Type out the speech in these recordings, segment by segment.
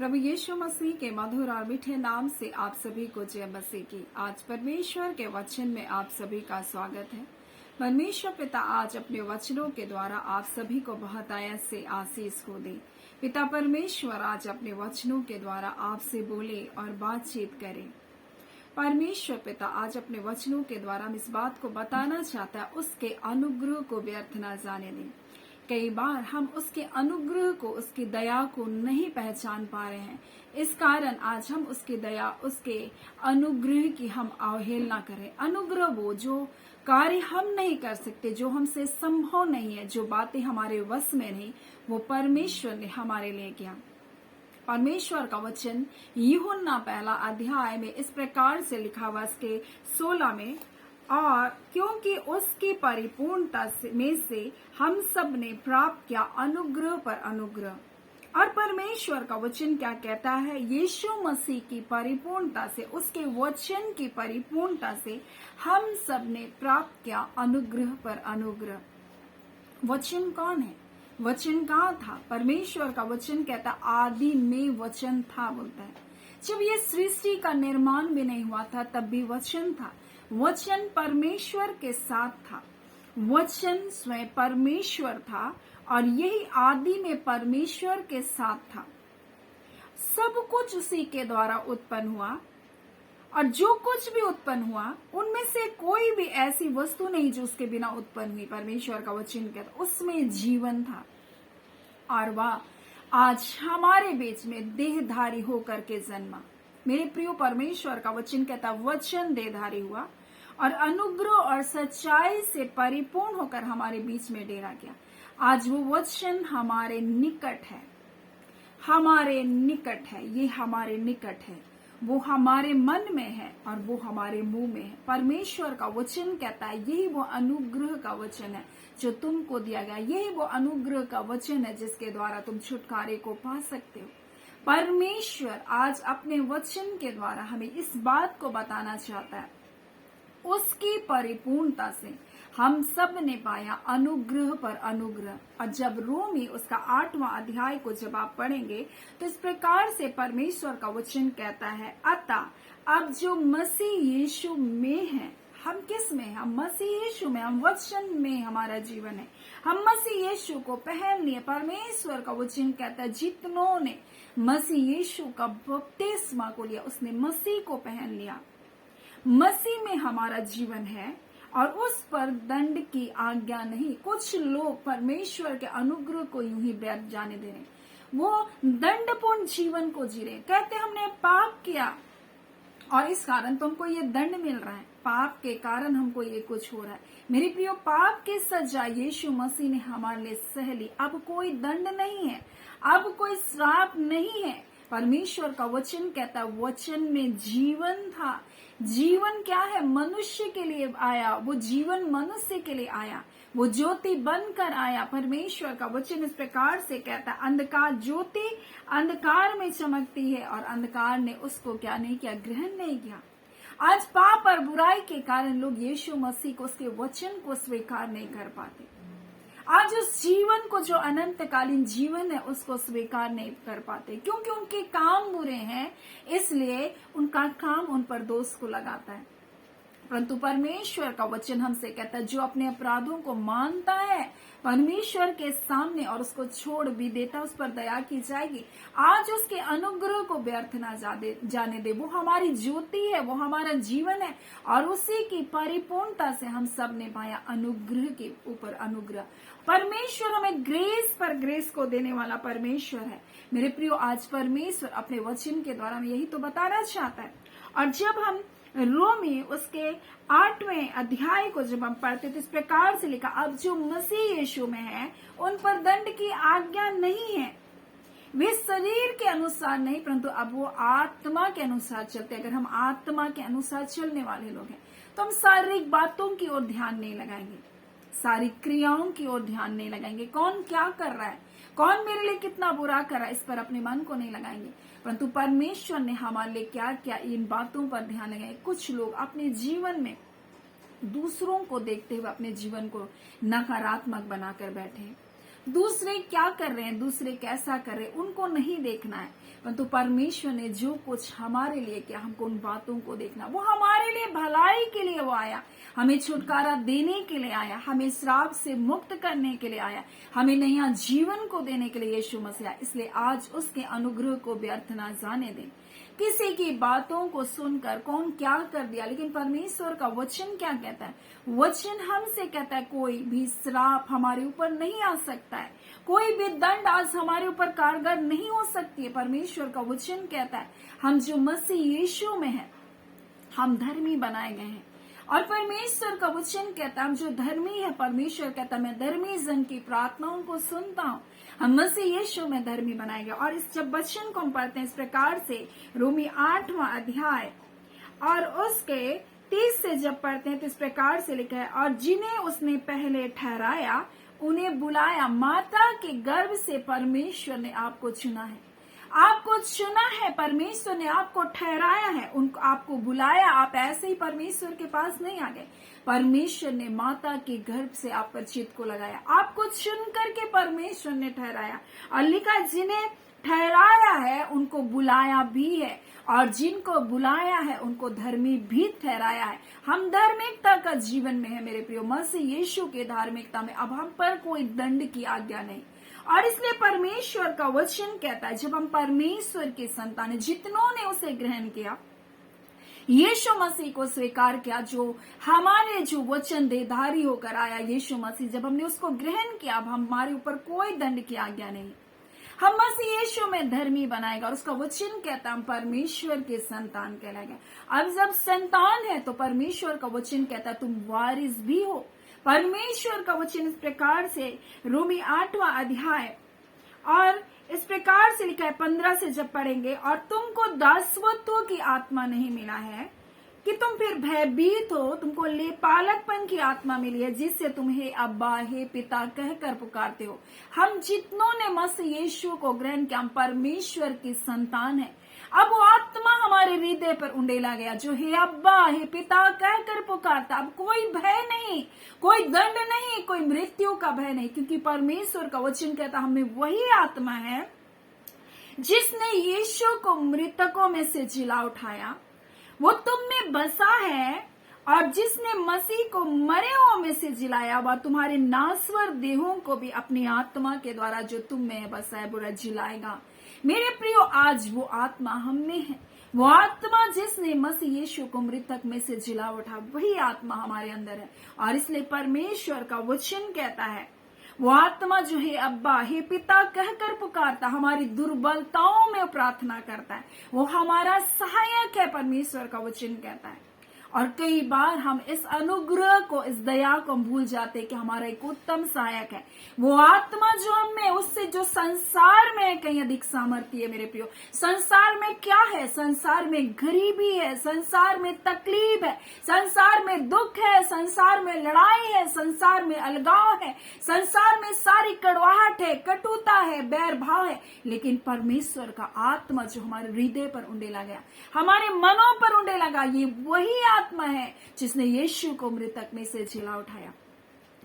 प्रभु यीशु मसीह के मधुर और मीठे नाम से आप सभी को जय मसीह की। आज परमेश्वर के वचन में आप सभी का स्वागत है। परमेश्वर पिता आज अपने वचनों के द्वारा आप सभी को बहुत आयत से आशीष को दे। पिता परमेश्वर आज अपने वचनों के द्वारा आपसे बोले और बातचीत करे। परमेश्वर पिता आज अपने वचनों के द्वारा हम इस बात को बताना चाहता है, उसके अनुग्रह को व्यर्थ न जाने दें। कई बार हम उसके अनुग्रह को, उसकी दया को नहीं पहचान पा रहे हैं। इस कारण आज हम उसकी दया, उसके अनुग्रह की हम अवहेलना करें। अनुग्रह वो जो कार्य हम नहीं कर सकते, जो हमसे संभव नहीं है, जो बातें हमारे वश में नहीं, वो परमेश्वर ने हमारे लिए किया। परमेश्वर का वचन यूहन्ना पहला अध्याय में इस प्रकार से लिखा हुआ इसके 16 में, और क्योंकि उसकी परिपूर्णता में से हम सब ने प्राप्त किया अनुग्रह पर अनुग्रह। और परमेश्वर का वचन क्या कहता है? यीशु मसीह की परिपूर्णता से, उसके वचन की परिपूर्णता से हम सब ने प्राप्त किया अनुग्रह पर अनुग्रह। वचन कौन है? वचन कहाँ था? परमेश्वर का वचन कहता आदि में वचन था, बोलता है। जब ये सृष्टि का निर्माण भी नहीं हुआ था तब भी वचन था। वचन परमेश्वर के साथ था, वचन स्वयं परमेश्वर था, और यही आदि में परमेश्वर के साथ था। सब कुछ उसी के द्वारा उत्पन्न हुआ, और जो कुछ भी उत्पन्न हुआ उनमें से कोई भी ऐसी वस्तु नहीं जो उसके बिना उत्पन्न हुई। परमेश्वर का वचन कहता उसमें जीवन था, और वह आज हमारे बीच में देहधारी होकर के जन्मा। मेरे प्रियो, परमेश्वर का वचन कहता वचन देहधारी हुआ और अनुग्रह और सच्चाई से परिपूर्ण होकर हमारे बीच में डेरा गया। आज वो वचन हमारे निकट है, हमारे निकट है, ये हमारे निकट है। वो हमारे मन में है और वो हमारे मुंह में है। परमेश्वर का वचन कहता है यही वो अनुग्रह का वचन है जो तुमको दिया गया। यही वो अनुग्रह का वचन है जिसके द्वारा तुम छुटकारे को पा सकते हो। परमेश्वर आज अपने वचन के द्वारा हमें इस बात को बताना चाहता है, उसकी परिपूर्णता से हम सब ने पाया अनुग्रह पर अनुग्रह। और जब रोमी उसका 8वां अध्याय को जब आप पढ़ेंगे तो इस प्रकार से परमेश्वर का वचन कहता है, अतः अब जो मसीह यीशु में है, हम किस में? हम मसीह यीशु में, हम वचन में हमारा जीवन है। हम मसीह यीशु को पहन लिए। परमेश्वर का वचन कहता है जितनों ने मसीह यीशु का बपतिस्मा को लिया उसने मसीह को पहन लिया। मसीह में हमारा जीवन है और उस पर दंड की आज्ञा नहीं। कुछ लोग परमेश्वर के अनुग्रह को यूं ही व्यर्थ जाने दे रहे, वो दंडपूर्ण जीवन को जी रहे। कहते हमने पाप किया और इस कारण तुमको ये दंड मिल रहा है, पाप के कारण हमको ये कुछ हो रहा है। मेरे प्रियो, पाप की सजा यीशु मसीह ने हमारे लिए सह ली। अब कोई दंड नहीं है, अब कोई श्राप नहीं है। परमेश्वर का वचन कहता वचन में जीवन था। जीवन क्या है? मनुष्य के लिए आया, वो जीवन मनुष्य के लिए आया, वो ज्योति बनकर आया। परमेश्वर का वचन इस प्रकार से कहता अंधकार, ज्योति अंधकार में चमकती है और अंधकार ने उसको क्या नहीं किया? ग्रहण नहीं किया। आज पाप और बुराई के कारण लोग यीशु मसीह को, उसके वचन को स्वीकार नहीं कर पाते। आज उस जीवन को, जो अनंतकालीन जीवन है, उसको स्वीकार नहीं कर पाते क्योंकि उनके काम बुरे हैं, इसलिए उनका काम उन पर दोष को लगाता है। परंतु परमेश्वर का वचन हमसे कहता है जो अपने अपराधों को मानता है परमेश्वर के सामने और उसको छोड़ भी देता, उस पर दया की जाएगी। आज उसके अनुग्रह को व्यर्थ ना जाने दे। वो हमारी ज्योति है, वो हमारा जीवन है, और उसी की परिपूर्णता से हम सब ने पाया अनुग्रह के ऊपर अनुग्रह। परमेश्वर हमें ग्रेस पर ग्रेस को देने वाला परमेश्वर है। मेरे प्रियो, आज परमेश्वर अपने वचन के द्वारा यही तो बताना चाहता है। और जब हम रोमी उसके 8वें अध्याय को जब हम पढ़ते तो इस प्रकार से लिखा, अब जो मसीह यीशु में है उन पर दंड की आज्ञा नहीं है। वे शरीर के अनुसार नहीं परंतु अब वो आत्मा के अनुसार चलते। अगर हम आत्मा के अनुसार चलने वाले लोग हैं तो हम शारीरिक बातों की ओर ध्यान नहीं लगाएंगे, सारी क्रियाओं की ओर ध्यान नहीं लगाएंगे। कौन क्या कर रहा है, कौन मेरे लिए कितना बुरा कर रहा है, इस पर अपने मन को नहीं लगाएंगे। परंतु परमेश्वर ने हमारे लिए क्या क्या, इन बातों पर ध्यान लगाए। कुछ लोग अपने जीवन में दूसरों को देखते हुए अपने जीवन को नकारात्मक बनाकर बैठे हैं। दूसरे क्या कर रहे हैं, दूसरे कैसा कर रहे हैं, उनको नहीं देखना है, परंतु परमेश्वर ने जो कुछ हमारे लिए किया हमको उन बातों को देखना। वो हमारे लिए भलाई के लिए वो आया, हमें छुटकारा देने के लिए आया, हमें श्राप से मुक्त करने के लिए आया, हमें नया जीवन को देने के लिए यीशु मसीह आया। इसलिए आज उसके अनुग्रह को व्यर्थ ना जाने दें। किसी की बातों को सुनकर कौन क्या कर दिया, लेकिन परमेश्वर का वचन क्या कहता है? वचन हमसे कहता है कोई भी श्राप हमारे ऊपर नहीं आ सकता है, कोई भी दंड आज हमारे ऊपर कारगर नहीं हो सकती है। परमेश्वर का वचन कहता है हम जो मसीह यीशु में है हम धर्मी बनाए गए हैं। और परमेश्वर का वचन कहता है हम जो धर्मी है, परमेश्वर कहता है मैं धर्मी जन की प्रार्थनाओं को सुनता हूँ। हम मसीह यीशु में धर्मी बनाए गए। और इस जब वचन को हम पढ़ते हैं इस प्रकार से, रोमी 8वां अध्याय और उसके 30 से जब पढ़ते हैं तो इस प्रकार से लिखा है, और जिन्हें उसने पहले ठहराया उन्हें बुलाया, माता के गर्भ से परमेश्वर ने आपको चुना है। आपको चुना है, परमेश्वर ने आपको ठहराया है, उनको आपको बुलाया। आप ऐसे ही परमेश्वर के पास नहीं आ गए, परमेश्वर ने माता के गर्भ से आप पर चित्त को लगाया, आपको चुन करके परमेश्वर ने ठहराया। और लिखा जिन्हें ठहराया है उनको बुलाया भी है, और जिनको बुलाया है उनको धर्मी भी ठहराया है। हम धार्मिकता का जीवन में है मेरे प्रियो, मसीह यीशु के धार्मिकता में। अब हम पर कोई दंड की आज्ञा नहीं। और इसलिए परमेश्वर का वचन कहता है जब हम परमेश्वर के संतान, जितनों ने उसे ग्रहण किया, यीशु मसीह को स्वीकार किया, जो हमारे जो वचन देधारी होकर आया यीशु मसीह, जब हमने उसको ग्रहण किया, अब हमारे ऊपर कोई दंड की आज्ञा नहीं। हम मसीह यीशु में धर्मी बनाएगा। और उसका वचन कहता हम परमेश्वर के संतान कहलाएंगे। अब जब संतान है तो परमेश्वर का वचन कहता तुम वारिस भी हो। परमेश्वर का वचन इस प्रकार से, रोमी 8वां अध्याय और इस प्रकार से लिखा है 15 से जब पढ़ेंगे, और तुमको दासत्व की आत्मा नहीं मिला है कि तुम फिर भयभीत हो, तुमको लेपालकपन की आत्मा मिली है जिससे तुम्हें अब्बा हे पिता कहकर पुकारते हो। हम जितनों ने मसीह यीशु को ग्रहण किया हम परमेश्वर की संतान है। अब वो आत्मा हमारे हृदय पर उंडेला गया जो हे अब्बा हे पिता कहकर पुकारता। अब कोई भय नहीं, कोई दंड नहीं, कोई मृत्यु का भय नहीं, क्योंकि परमेश्वर का वचन कहता हमें वही आत्मा है जिसने यीशु को मृतकों में से जिला उठाया, वो तुम में बसा है, और जिसने मसीह को मरे हुओं में से जिलाया वह तुम्हारे नासवर देहों को भी अपनी आत्मा के द्वारा जो तुम में बसा है बुरा जिलाएगा। मेरे प्रियो, आज वो आत्मा हम में है, वो आत्मा जिसने मसीह यीशु को मृतक में से जिला उठा, वही आत्मा हमारे अंदर है। और इसलिए परमेश्वर का वचन कहता है वो आत्मा जो है अब्बा हे पिता कहकर पुकारता, हमारी दुर्बलताओं में प्रार्थना करता है, वो हमारा सहायक है, परमेश्वर का वचन कहता है। और कई बार हम इस अनुग्रह को, इस दया को भूल जाते हैं कि हमारा एक उत्तम सहायक है, वो आत्मा जो हम में, उससे जो संसार में कहीं अधिक सामर्थ्य है। मेरे प्रियो, संसार में क्या है? संसार में गरीबी है, संसार में तकलीफ है, संसार में दुख है, संसार में लड़ाई है, संसार में अलगाव है, संसार में सारी कड़वाहट है, कटुता है, बैर भाव है। लेकिन परमेश्वर का आत्मा जो हमारे हृदय पर उंडेला गया, हमारे मनों पर उंडेला गया, ये वही आत्मा है जिसने यीशु को मृतक में से जिला उठाया।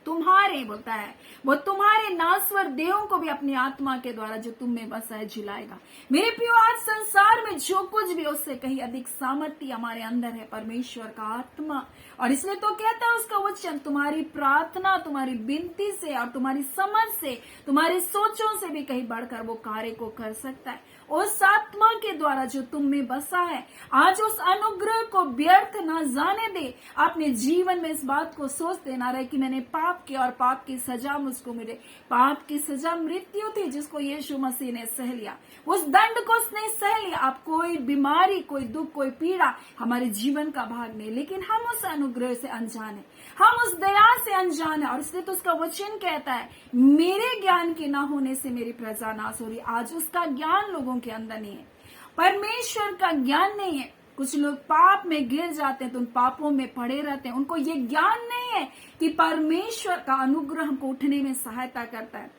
तुम्हारे बोलता है वो तुम्हारे नासवर देहों को भी अपनी आत्मा के द्वारा जो तुम में बसा है जिलाएगा। मेरे प्रियो, आज संसार में जो कुछ भी उससे कहीं अधिक सामर्थ्य हमारे अंदर है, परमेश्वर का आत्मा। और इसलिए तो कहता है उसका वचन तुम्हारी प्रार्थना, तुम्हारी विनती से और तुम्हारी समझ से, तुम्हारी सोचों से भी कहीं बढ़कर वो कार्य को कर सकता है। उस आत्मा के द्वारा जो तुम में बसा है, आज उस अनुग्रह को व्यर्थ ना जाने दे। अपने जीवन में इस बात को सोचते ना रहे कि मैंने पाप किया और पाप की सजा मुझको मिले। पाप की सजा मृत्यु थी जिसको यीशु मसीह ने सह लिया, उस दंड को उसने सह लिया। अब कोई बीमारी, कोई दुख, कोई पीड़ा हमारे जीवन का भाग नहीं, लेकिन हम उस अनुग्रह से अनजान है, हम उस दया से अनजान है। और इसलिए तो उसका वचन कहता है मेरे ज्ञान के ना होने से मेरी प्रजा नाश हो रही। आज उसका ज्ञान लोगों के अंदर नहीं है, परमेश्वर का ज्ञान नहीं है। कुछ लोग पाप में गिर जाते हैं तो उन पापों में पड़े रहते हैं, उनको ये ज्ञान नहीं है कि परमेश्वर का अनुग्रह हमको उठने में सहायता करता है।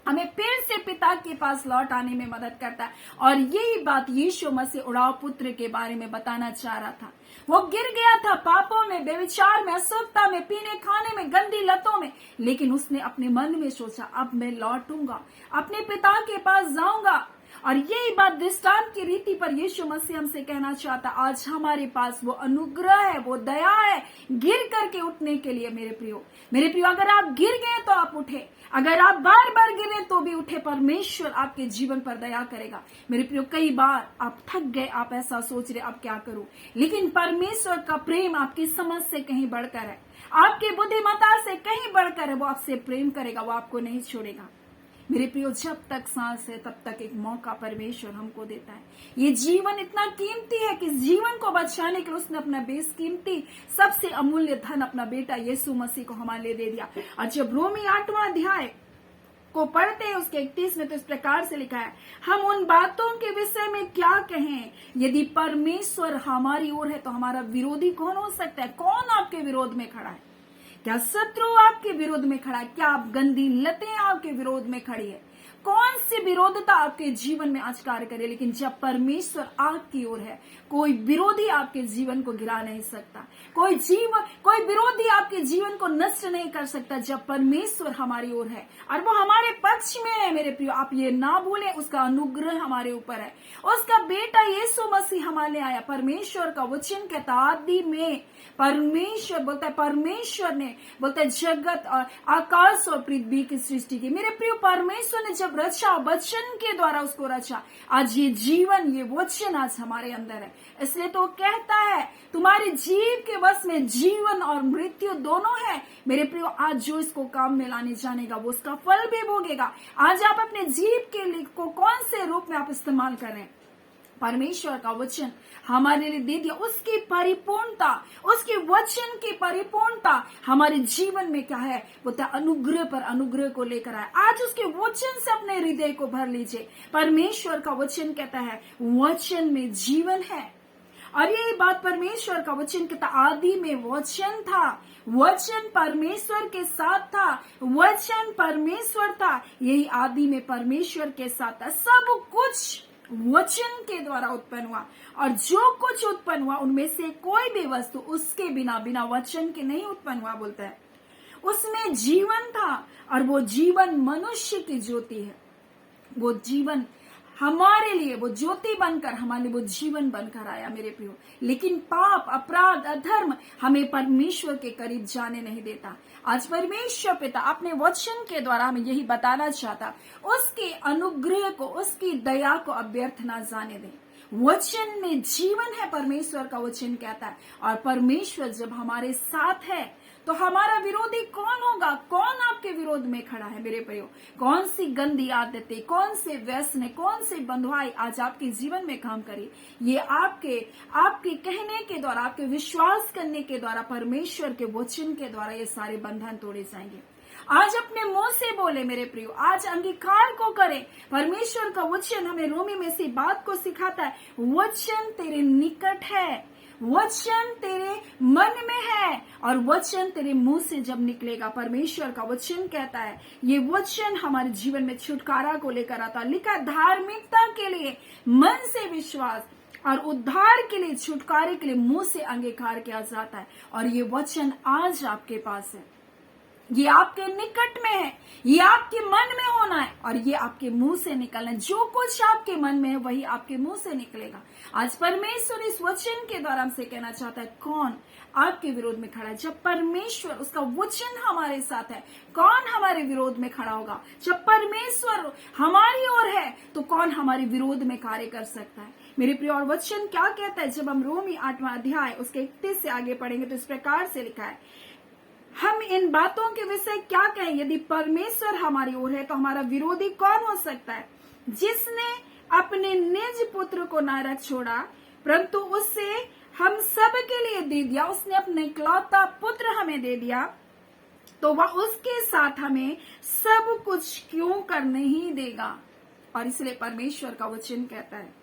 हमें फिर से पिता के पास लौट आने में मदद करता है। और यही बात यीशु मसीह उड़ाव पुत्र के बारे में बताना चाह रहा था। वो गिर गया था पापों में, बेविचार में, अशुद्धता में, पीने खाने में, गंदी लतों में, लेकिन उसने अपने मन में सोचा अब मैं लौटूंगा, अपने पिता के पास जाऊंगा। और यही बात दृष्टांत की रीति पर यीशु मसीह हमसे कहना चाहता, आज हमारे पास वो अनुग्रह है, वो दया है गिर करके उठने के लिए। मेरे प्रियो, अगर आप गिर गए तो आप उठे, अगर आप बार बार गिरे तो भी उठे। परमेश्वर आपके जीवन पर दया करेगा। मेरे प्रियो, कई बार आप थक गए, आप ऐसा सोच रहे अब क्या करूं, लेकिन परमेश्वर का प्रेम आपकी समझ से कहीं बढ़कर है, आपकी बुद्धिमत्ता से कहीं बढ़कर है। वो आपसे प्रेम करेगा, वो आपको नहीं छोड़ेगा। मेरे प्रियो, जब तक सांस है तब तक एक मौका परमेश्वर हमको देता है। ये जीवन इतना कीमती है कि जीवन को बचाने के लिए उसने अपना बेसकीमती सबसे अमूल्य धन अपना बेटा यीशु मसीह को हमारे लिए दे दिया। और जब रोमी 8वां अध्याय को पढ़ते हैं उसके 31 में तो इस प्रकार से लिखा है, हम उन बातों के विषय में क्या कहें, यदि परमेश्वर हमारी ओर है तो हमारा विरोधी कौन हो सकता है? कौन आपके विरोध में खड़ा है? क्या शत्रु आपके विरोध में खड़ा है? क्या आप गंदी लतें आपके विरोध में खड़ी है? कौन सी विरोधता आपके जीवन में आज कार्य करे? लेकिन जब परमेश्वर आपकी ओर है, कोई विरोधी आपके जीवन को गिरा नहीं सकता, कोई विरोधी आपके जीवन को नष्ट नहीं कर सकता। जब परमेश्वर हमारी ओर है और वो हमारे पक्ष में है, मेरे प्रियो, आप ये ना भूलें, उसका अनुग्रह हमारे ऊपर है। उसका बेटा यीशु मसीह हमारे लिए आया। परमेश्वर का वचन कहता, आदि में परमेश्वर बोलता है, परमेश्वर ने बोलता है जगत और आकाश और पृथ्वी की सृष्टि की। मेरे प्रियो, परमेश्वर ने जब रचा, वचन के द्वारा उसको रचा। आज ये जीवन, ये वचन आज हमारे अंदर है। इसलिए तो कहता है, तुम्हारे जीव के बस में जीवन और मृत्यु दोनों है। मेरे प्रियो, आज जो इसको काम में लाने जानेगा वो उसका फल भी भोगेगा। आज आप अपने जीव के लिए को कौन से रूप में आप इस्तेमाल करें? परमेश्वर का वचन हमारे लिए दे दिया, उसकी परिपूर्णता, उसके वचन की परिपूर्णता हमारे जीवन में क्या है? वो अनुग्रह पर अनुग्रह को लेकर आए। आज उसके वचन से अपने हृदय को भर लीजिए। परमेश्वर का वचन कहता है वचन में जीवन है। और यही बात परमेश्वर का वचन कहता, आदि में वचन था, वचन परमेश्वर के साथ था, वचन परमेश्वर था। यही आदि में परमेश्वर के साथ था। सब कुछ वचन के द्वारा उत्पन्न हुआ, और जो कुछ उत्पन्न हुआ उनमें से कोई भी वस्तु उसके बिना वचन के नहीं उत्पन्न हुआ। बोलता है उसमें जीवन था और वो जीवन मनुष्य की ज्योति है। वो जीवन हमारे लिए वो ज्योति बनकर हमारे लिए वो जीवन बनकर आया। मेरे प्रियो, लेकिन पाप, अपराध, अधर्म हमें परमेश्वर के करीब जाने नहीं देता। आज परमेश्वर पिता अपने वचन के द्वारा हमें यही बताना चाहता, उसके अनुग्रह को, उसकी दया को अव्यर्थ ना जाने दें। वचन में जीवन है, परमेश्वर का वचन कहता है। और परमेश्वर जब हमारे साथ है तो हमारा विरोधी कौन होगा? कौन आपके विरोध में खड़ा है? मेरे प्रियो, कौन सी गंदी आदतें, कौन से व्यसन, कौन से बंधुआई आज आपके जीवन में काम करे? ये आपके कहने के द्वारा, आपके विश्वास करने के द्वारा, परमेश्वर के वचन के द्वारा ये सारे बंधन तोड़े जाएंगे। आज अपने मुंह से बोले मेरे प्रियो, आज अंगीकार को करें। परमेश्वर का वचन हमें रोमी में से बात को सिखाता है, वचन तेरे निकट है, वचन तेरे मन में है, और वचन तेरे मुंह से जब निकलेगा। परमेश्वर का वचन कहता है ये वचन हमारे जीवन में छुटकारा को लेकर आता। लिखा धार्मिकता के लिए मन से विश्वास और उद्धार के लिए, छुटकारे के लिए मुंह से अंगीकार किया जाता है। और ये वचन आज आपके पास है, ये आपके निकट में है, ये आपके मन में होना है और ये आपके मुंह से निकलना है। जो कुछ आपके मन में है वही आपके मुंह से निकलेगा। आज परमेश्वर इस वचन के द्वारा हमसे कहना चाहता है, कौन आपके विरोध में खड़ा है? जब परमेश्वर, उसका वचन हमारे साथ है, कौन हमारे विरोध में खड़ा होगा? जब परमेश्वर हमारी ओर है तो कौन हमारे विरोध में कार्य कर सकता है? मेरे प्रिय, और वचन क्या कहता है? जब हम रोमी 8वां अध्याय उसके 31 से आगे पढ़ेंगे तो इस प्रकार से लिखा है, हम इन बातों के विषय क्या कहें? यदि परमेश्वर हमारी ओर है तो हमारा विरोधी कौन हो सकता है? जिसने अपने निज पुत्र को न रख छोड़ा परंतु उससे हम सब के लिए दे दिया, उसने अपने इकलौता पुत्र हमें दे दिया, तो वह उसके साथ हमें सब कुछ क्यों कर नहीं देगा? और इसलिए परमेश्वर का वचन कहता है,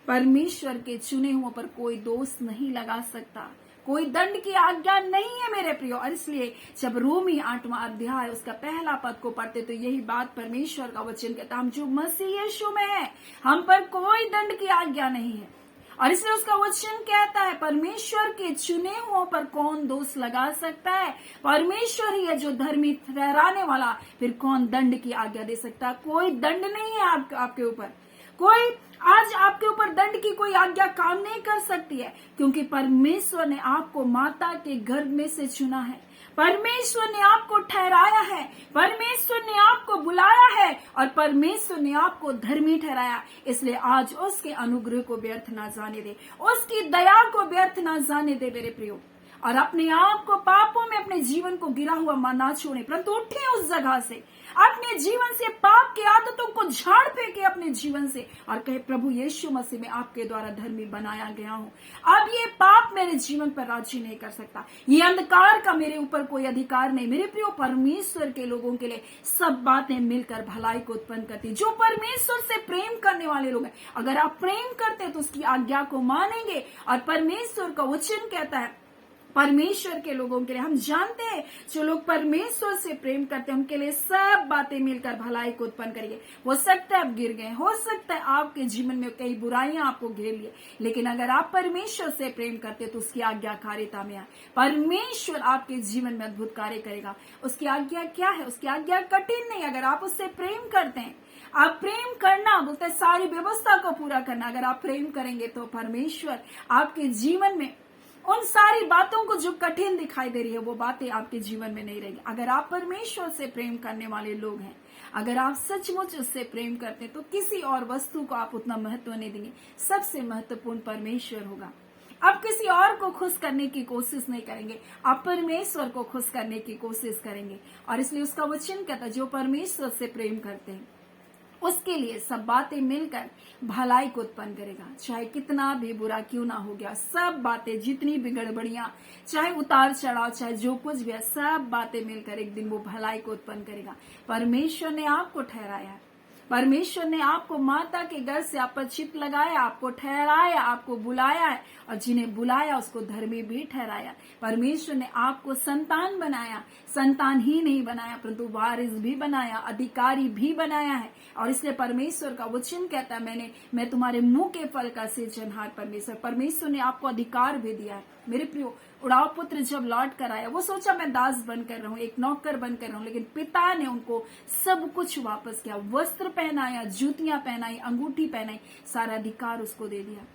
परमेश्वर के चुने हुओं पर कोई दोष नहीं लगा सकता, कोई दंड की आज्ञा नहीं है मेरे प्रियो। और इसलिए जब रोमी 8वां अध्याय उसका पहला पद को पढ़ते तो यही बात परमेश्वर का वचन कहता, हम जो मसीह यीशु में है हम पर कोई दंड की आज्ञा नहीं है। और इसलिए उसका वचन कहता है, परमेश्वर के चुने हुओं पर कौन दोष लगा सकता है? परमेश्वर ही है जो धर्मी ठहराने वाला, फिर कौन दंड की आज्ञा दे सकता है? कोई दंड नहीं है आपके ऊपर। कोई आज आपके ऊपर दंड की कोई आज्ञा काम नहीं कर सकती है, क्योंकि परमेश्वर ने आपको माता के गर्भ में से चुना है, परमेश्वर ने आपको ठहराया है, परमेश्वर ने आपको बुलाया है और परमेश्वर ने आपको धर्मी ठहराया। इसलिए आज उसके अनुग्रह को व्यर्थ ना जाने दे, उसकी दया को व्यर्थ ना जाने दे मेरे प्रियो। और अपने आप को पापों में अपने जीवन को गिरा हुआ ना छोड़े, परंतु उठे उस जगह से, अपने जीवन से पाप की आदतों को झाड़ फेंके अपने जीवन से और कहे, प्रभु यीशु मसीह में आपके द्वारा धर्मी बनाया गया हूँ। अब ये पाप मेरे जीवन पर राज्य नहीं कर सकता, ये अंधकार का मेरे ऊपर कोई अधिकार नहीं। मेरे प्रियो, परमेश्वर के लोगों के लिए सब बातें मिलकर भलाई को उत्पन्न करती। जो परमेश्वर से प्रेम करने वाले लोग हैं, अगर आप प्रेम करते हैं तो उसकी आज्ञा को मानेंगे। और परमेश्वर का वचन कहता है, परमेश्वर के लोगों के लिए, हम जानते हैं जो लोग परमेश्वर से प्रेम करते हैं उनके लिए सब बातें मिलकर भलाई को उत्पन्न करेंगे। हो सकता है आप गिर गए, हो सकता है आपके जीवन में कई बुराइयां आपको घेर लिए, लेकिन अगर आप परमेश्वर से प्रेम करते हैं तो उसकी आज्ञाकारिता में आए, परमेश्वर आपके जीवन में अद्भुत कार्य करेगा। उसकी आज्ञा क्या है? उसकी आज्ञा कठिन नहीं। अगर आप उससे प्रेम करते हैं, आप प्रेम करना बोलते हैं सारी व्यवस्था को पूरा करना। अगर आप प्रेम करेंगे तो परमेश्वर आपके जीवन में उन सारी बातों को जो कठिन दिखाई दे रही है वो बातें आपके जीवन में नहीं रहेगी। अगर आप परमेश्वर से प्रेम करने वाले लोग हैं, अगर आप सचमुच उससे प्रेम करते हैं तो किसी और वस्तु को आप उतना महत्व नहीं देंगे। सबसे महत्वपूर्ण परमेश्वर होगा। आप किसी और को खुश करने की कोशिश नहीं करेंगे, आप परमेश्वर को खुश करने की कोशिश करेंगे। और इसलिए उसका वचन कहता है, जो परमेश्वर से प्रेम करते हैं उसके लिए सब बातें मिलकर भलाई को उत्पन्न करेगा। चाहे कितना भी बुरा क्यों ना हो गया, सब बातें जितनी भी गड़बड़ियां, चाहे उतार चढ़ाव, चाहे जो कुछ भी है, सब बातें मिलकर एक दिन वो भलाई को उत्पन्न करेगा। परमेश्वर ने आपको ठहराया है, परमेश्वर ने आपको माता के गर्भ से आप पर चित्त लगाया, आपको ठहराया, आपको बुलाया है और जिन्हें बुलाया उसको धर्मी भी ठहराया। परमेश्वर ने आपको संतान बनाया, संतान ही नहीं बनाया परंतु वारिस भी बनाया, अधिकारी भी बनाया है। और इसलिए परमेश्वर का वचन कहता है, मैं तुम्हारे मुंह के फल का सृजनहार परमेश्वर ने आपको अधिकार भी दिया है। मेरे प्रियो, उड़ाव पुत्र जब लौट कर आया वो सोचा मैं दास बनकर रहूं, एक नौकर बनकर रहूं, लेकिन पिता ने उनको सब कुछ वापस किया, वस्त्र पहनाया, जूतियां पहनाई, अंगूठी पहनाई, सारा अधिकार उसको दे दिया।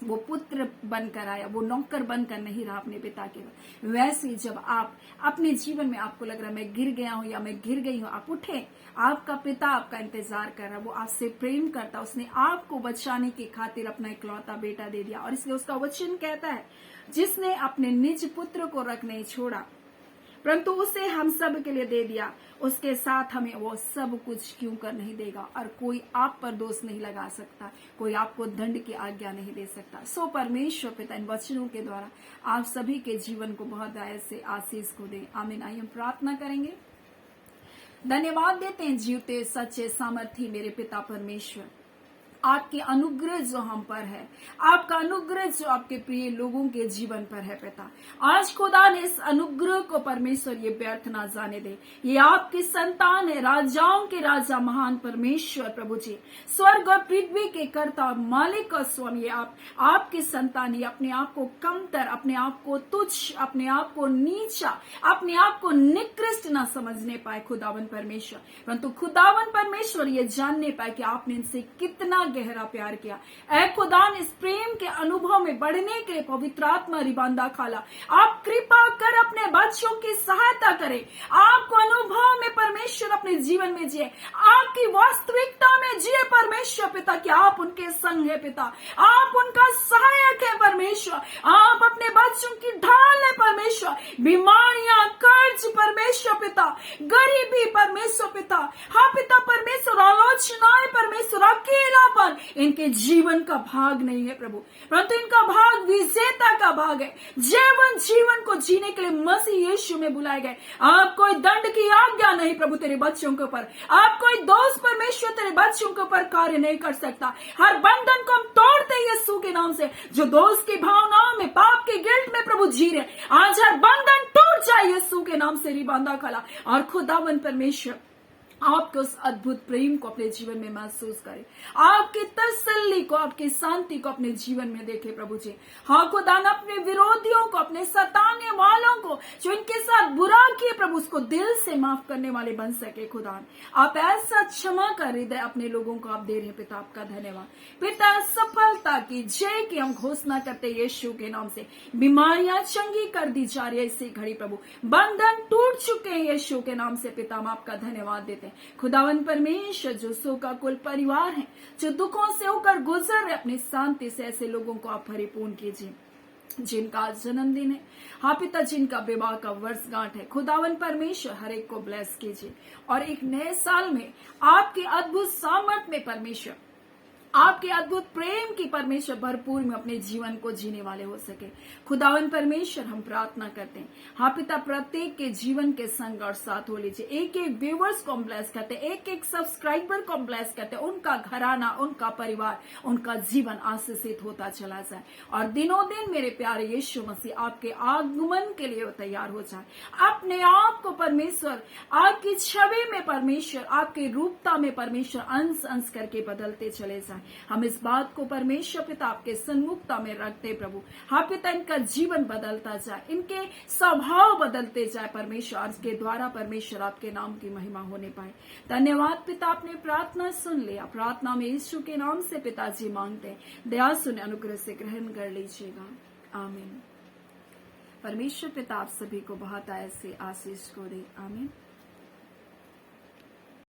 वो पुत्र बनकर आया, वो नौकर बनकर नहीं रहा अपने पिता के। वैसे ही जब आप अपने जीवन में आपको लग रहा है मैं गिर गया हूं या मैं गिर गई हूं, आप उठे, आपका पिता आपका इंतजार कर रहा है, वो आपसे प्रेम करता, उसने आपको बचाने की खातिर अपना इकलौता बेटा दे दिया। और इसलिए उसका वचन कहता है, जिसने अपने निज पुत्र को रख नहीं छोड़ा परंतु उसे हम सब के लिए दे दिया, उसके साथ हमें वो सब कुछ क्यों कर नहीं देगा। और कोई आप पर दोष नहीं लगा सकता, कोई आपको दंड की आज्ञा नहीं दे सकता। सो परमेश्वर पिता इन वचनों के द्वारा आप सभी के जीवन को बहुत दया से आशीष को दे। आमीन। आइए हम प्रार्थना करेंगे। धन्यवाद देते हैं जीवते सच्चे सामर्थी मेरे पिता परमेश्वर, आपके अनुग्रह जो हम पर है, आपका अनुग्रह जो आपके प्रिय लोगों के जीवन पर है पिता, आज खुदा ने इस अनुग्रह को परमेश्वर ये व्यर्थ ना जाने दे। ये आपकी संतान है, राजाओं के राजा महान परमेश्वर प्रभु जी, स्वर्ग और पृथ्वी के कर्ता और मालिक और स्वामी, आप आपके संतान ही अपने आप को कमतर, अपने आप को तुच्छ, अपने आप को नीचा, अपने आप को निकृष्ट ना समझने पाए खुदावन परमेश्वर, परंतु खुदावन परमेश्वर ये जानने पाए कि आपने इनसे कितना गहरा प्यार किया। ऐ खुदा ने इस प्रेम के अनुभव में बढ़ने के लिए पवित्र आत्मा रिबांदा खाला, आप कृपा कर अपने बच्चों की सहायता करें, आपको अनुभव में परमेश्वर अपने जीवन में जिए, आपकी वास्तविकता में जिए परमेश्वर पिता, कि आप उनके संग है पिता, आप उनका सहायक है परमेश्वर, आप अपने बच्चों की ढाल है परमेश्वर, बीमारियां, कर्ज परमेश्वर पिता, गरीबी परमेश्वर पिता, हाँ पिता परमेश्वर, आलोचनाएं परमेश्वर, अकेलापन, इनके जीवन का भाग नहीं है प्रभु, परंतु इनका भाग विजेता का भाग है। जीवन को जीने के लिए मसीह यीशु में बुलाए गए। आप कोई दंड की आज्ञा नहीं प्रभु तेरे बच्चों के ऊपर, आप कोई दोष परमेश्वर तेरे बच्चों के ऊपर कार्य नहीं कर सकता। हर बंधन को हम तोड़ते हैं यीशु के नाम से। जो दोष की भावनाओं में, पाप के गिल्ट में प्रभु जी रहे, आज हर बंधन टूट जाए यीशु के नाम से। रिबांदा खला और खुदावन परमेश्वर आपके उस अद्भुत प्रेम को अपने जीवन में महसूस करें, आपकी तसल्ली को, आपकी शांति को अपने जीवन में देखे प्रभु जी। हाँ खुदाना, अपने विरोधियों को, अपने सताने वालों को, जो इनके साथ बुरा किए प्रभु, उसको दिल से माफ करने वाले बन सके। खुदा आप ऐसा क्षमा कर हृदय अपने लोगों को आप दे रहे हैं पिता, आपका धन्यवाद पिता। सफलता की जय की हम घोषणा करते यीशु के नाम से। बीमारियां चंगी कर दी जा रही है इसी घड़ी प्रभु, बंधन टूट चुके हैं यीशु के नाम से पिता। हम आपका धन्यवाद देते हैं खुदावन परमेश्वर। जो सो का कुल परिवार है, जो दुखों से होकर गुजर रहे, अपनी शांति से ऐसे लोगों को आप परिपूर्ण कीजिए जिनका आज जन्मदिन है। हाँ पिता, जिनका विवाह का वर्षगांठ है, खुदावन परमेश्वर हर एक को ब्लेस कीजिए और एक नए साल में आपके अद्भुत सामर्थ में परमेश्वर, आपके अद्भुत प्रेम की परमेश्वर भरपूर में अपने जीवन को जीने वाले हो सके। खुदावन परमेश्वर हम प्रार्थना करते हैं, हाँ पिता, प्रत्येक के जीवन के संग और साथ हो लीजिए। एक एक व्यूवर्स को ब्लेस करते, एक एक सब्सक्राइबर को ब्लेस करते, उनका घराना, उनका परिवार, उनका जीवन आशीषित होता चला जाए और दिनों दिन मेरे प्यारे यीशु मसीह आपके आगमन के लिए तैयार हो जाए। अपने आप को परमेश्वर आपकी छवि में, परमेश्वर आपके रूपता में परमेश्वर अंश अंश करके बदलते चले जाए। हम इस बात को परमेश्वर पिता आपके सन्मुखता में रखते प्रभु। हाँ पिता, इनका जीवन बदलता जाए, इनके स्वभाव बदलते जाए परमेश्वर, के द्वारा परमेश्वर आपके नाम की महिमा होने पाए। धन्यवाद पिता, आपने प्रार्थना सुन लिया। प्रार्थना में यीशु के नाम से पिताजी मांगते हैं, दया सुन अनुग्रह से ग्रहण कर लीजिएगा, आमीन। परमेश्वर पिता आप सभी को बहुत ऐसे आशीष को दे, आमीन।